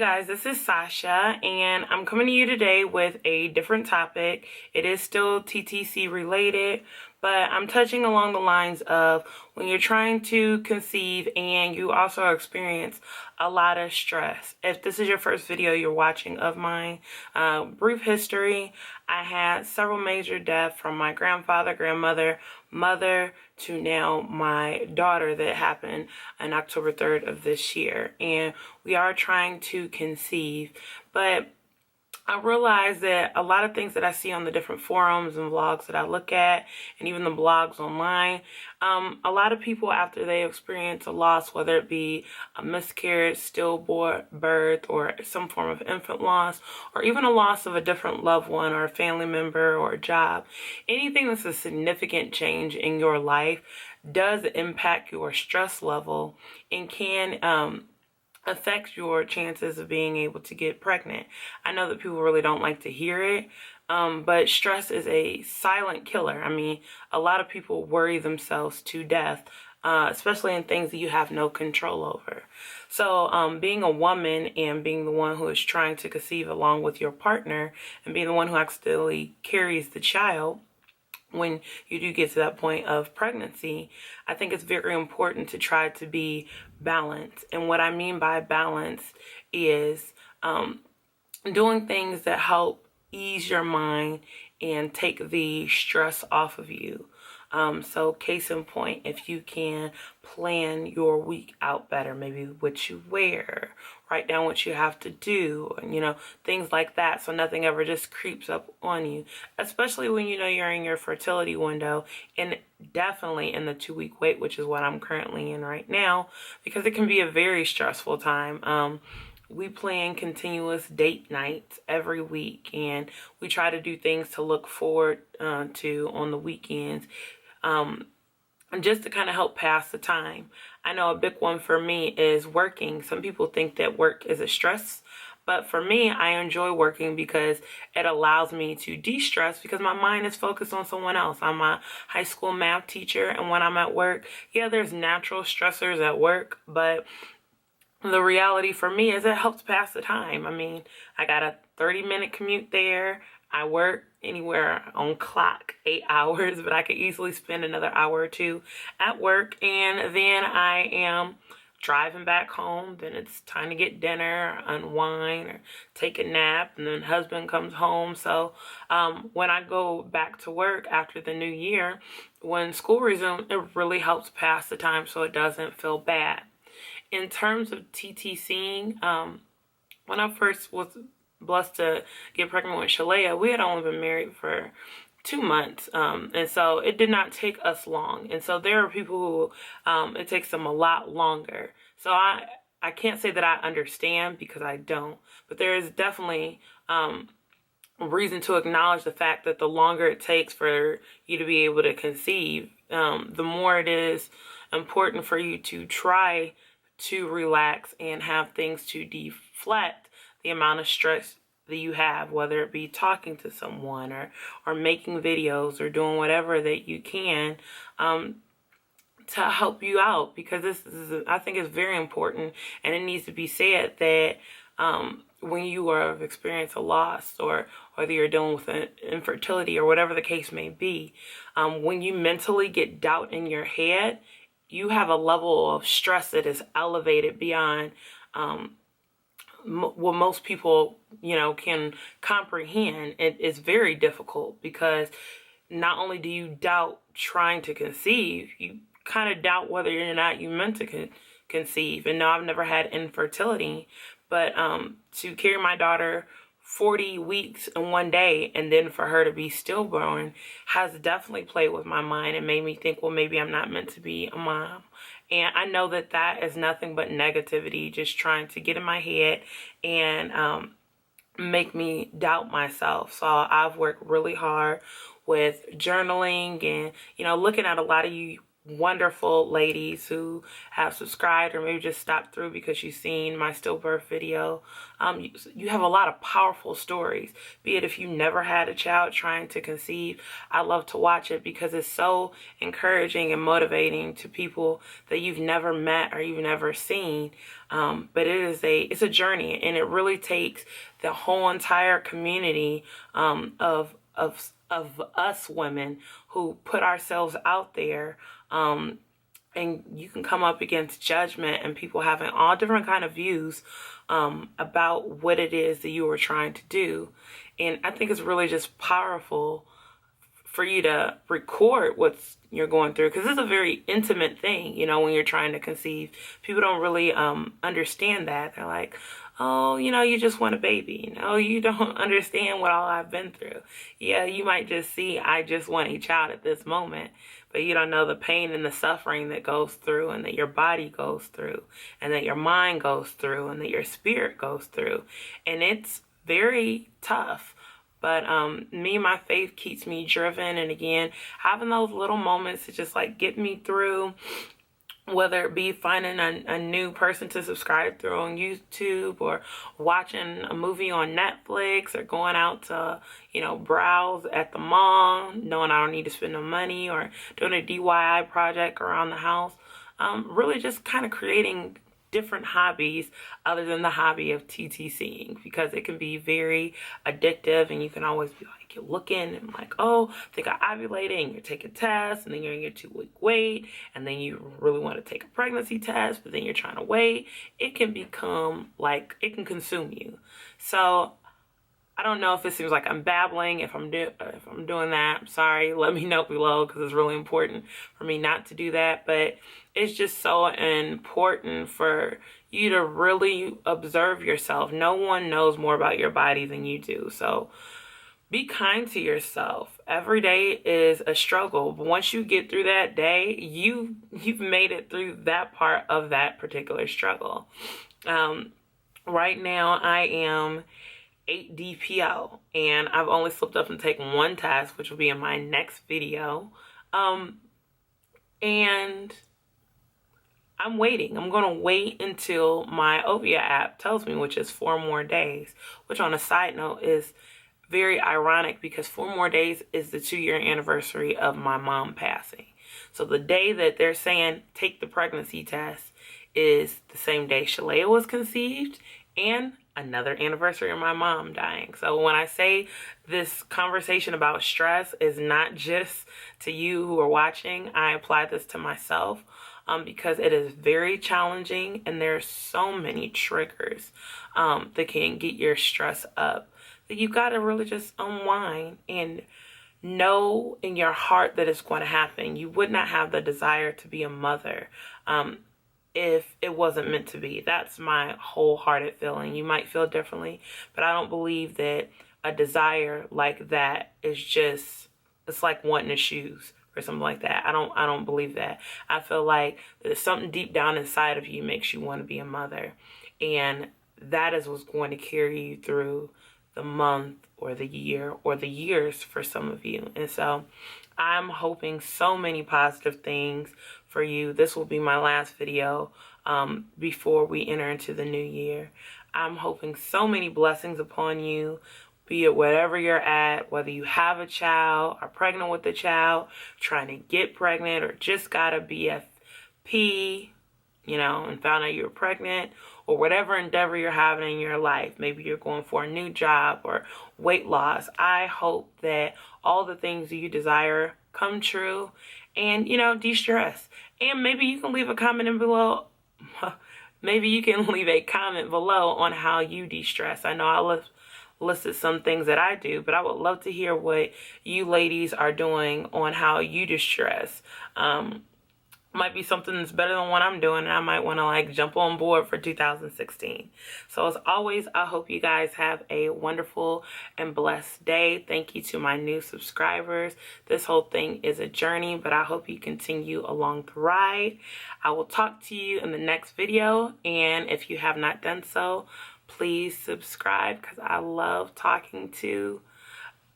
guys, this is Sasha, and I'm coming to you today with a different topic. It is still TTC related, but I'm touching along the lines of when you're trying to conceive and you also experience a lot of stress. If this is your first video you're watching of mine, brief history, I had several major deaths from my grandfather, grandmother, mother, to now my daughter that happened on October 3rd of this year. And we are trying to conceive, but I realize that a lot of things that I see on the different forums and vlogs that I look at, and even the blogs online, a lot of people after they experience a loss, whether it be a miscarriage, stillborn birth, or some form of infant loss, or even a loss of a different loved one or a family member or a job, anything that's a significant change in your life does impact your stress level and can affects your chances of being able to get pregnant. I know that people really don't like to hear it, but stress is a silent killer. I mean, a lot of people worry themselves to death, especially in things that you have no control over. So being a woman and being the one who is trying to conceive along with your partner and being the one who accidentally carries the child, when you do get to that point of pregnancy, I think it's very important to try to be balanced. And what I mean by balance is doing things that help ease your mind and take the stress off of you. So case in point, if you can plan your week out better, maybe what you wear, write down what you have to do, and things like that, so nothing ever just creeps up on you, especially when you're in your fertility window, and definitely in the 2-week wait, which is what I'm currently in right now, because it can be a very stressful time. We plan continuous date nights every week, and we try to do things to look forward to on the weekends, and just to kind of help pass the time. I know a big one for me is working. Some people think that work is a stress, but for me, I enjoy working because it allows me to de-stress because my mind is focused on someone else. I'm a high school math teacher, and when I'm at work, yeah, there's natural stressors at work, but the reality for me is it helps pass the time. I mean, I got a 30-minute commute there. I work anywhere on clock 8 hours, but I could easily spend another hour or two at work, and then I am driving back home. Then it's time to get dinner, unwind, or take a nap, and then husband comes home. So when I go back to work after the new year, when school resumes, it really helps pass the time so it doesn't feel bad. In terms of TTCing, when I first was blessed to get pregnant with Shalaya, we had only been married for 2 months, and so it did not take us long. And so there are people who it takes them a lot longer. So I can't say that I understand, because I don't, but there is definitely a reason to acknowledge the fact that the longer it takes for you to be able to conceive, the more it is important for you to try to relax and have things to deflect the amount of stress that you have, whether it be talking to someone or making videos or doing whatever that you can to help you out, because this is, I think, is very important, and it needs to be said that when you have experienced a loss, or whether you're dealing with an infertility or whatever the case may be, when you mentally get doubt in your head, you have a level of stress that is elevated beyond what most people, can comprehend. It is very difficult, because not only do you doubt trying to conceive, you kind of doubt whether or not you meant to conceive. And no, I've never had infertility, but to carry my daughter 40 weeks in one day, and then for her to be stillborn, has definitely played with my mind and made me think, well, maybe I'm not meant to be a mom. And I know that that is nothing but negativity, just trying to get in my head and make me doubt myself. So I've worked really hard with journaling and, looking at a lot of you wonderful ladies who have subscribed or maybe just stopped through because you've seen my stillbirth video. You have a lot of powerful stories, be it if you never had a child trying to conceive. I love to watch it because it's so encouraging and motivating to people that you've never met or you've never seen. But it's a journey, and it really takes the whole entire community of us women who put ourselves out there. And you can come up against judgment and people having all different kind of views about what it is that you were trying to do. And I think it's really just powerful for you to record what you're going through, because it's a very intimate thing, when you're trying to conceive. People don't really understand that. They're like, oh, you just want a baby. No, you don't understand what all I've been through. Yeah, you might just see I just want a child at this moment, but you don't know the pain and the suffering that goes through, and that your body goes through, and that your mind goes through, and that your spirit goes through. And it's very tough. But my faith keeps me driven. And again, having those little moments to just like get me through, whether it be finding a new person to subscribe through on YouTube, or watching a movie on Netflix, or going out to, browse at the mall, knowing I don't need to spend no money, or doing a DIY project around the house. Really just kind of creating different hobbies other than the hobby of TTCing, because it can be very addictive, and you can always be like, you're looking and like, oh, I think I ovulated, and you're taking tests, and then you're in your 2-week wait, and then you really want to take a pregnancy test, but then you're trying to wait. It can become like, it can consume you. So I don't know if it seems like I'm babbling. If I'm doing that, I'm sorry. Let me know below, because it's really important for me not to do that. But it's just so important for you to really observe yourself. No one knows more about your body than you do. So be kind to yourself. Every day is a struggle, but once you get through that day, you've made it through that part of that particular struggle. Right now, I am 8 DPO, and I've only slipped up and taken one test, which will be in my next video. And I'm waiting. I'm going to wait until my Ovia app tells me, which is 4 more days, which on a side note is very ironic, because 4 more days is the 2-year anniversary of my mom passing. So the day that they're saying take the pregnancy test is the same day Shalaya was conceived, and another anniversary of my mom dying. So when I say this conversation about stress is not just to you who are watching, I apply this to myself, because it is very challenging, and there's so many triggers that can get your stress up, that you got to really just unwind and know in your heart that it's going to happen. You would not have the desire to be a mother if it wasn't meant to be. That's my wholehearted feeling. You might feel differently, but I don't believe that a desire like that is just, it's like wanting to shoes or something like that. I don't believe that. I feel like there's something deep down inside of you makes you want to be a mother, and that is what's going to carry you through the month or the year or the years for some of you. And so I'm hoping so many positive things for you. This will be my last video before we enter into the new year. I'm hoping so many blessings upon you, be it wherever you're at, whether you have a child, are pregnant with a child, trying to get pregnant, or just got a BFP, and found out you were pregnant, or whatever endeavor you're having in your life. Maybe you're going for a new job or weight loss. I hope that all the things that you desire come true, and, de-stress. And maybe you can leave a comment in below. Maybe you can leave a comment below on how you de-stress. I know I listed some things that I do, but I would love to hear what you ladies are doing on how you de-stress. Might be something that's better than what I'm doing, and I might want to jump on board for 2016. So as always, I hope you guys have a wonderful and blessed day. Thank you to my new subscribers. This whole thing is a journey, but I hope you continue along the ride. I will talk to you in the next video, and if you have not done so, please subscribe, because I love talking to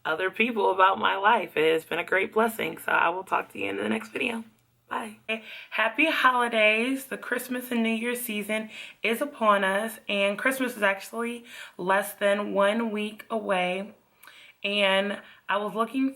other people about my life. It has been a great blessing. So I will talk to you in the next video. Bye. Happy holidays. The Christmas and New Year season is upon us, and Christmas is actually less than 1 week away. And I was looking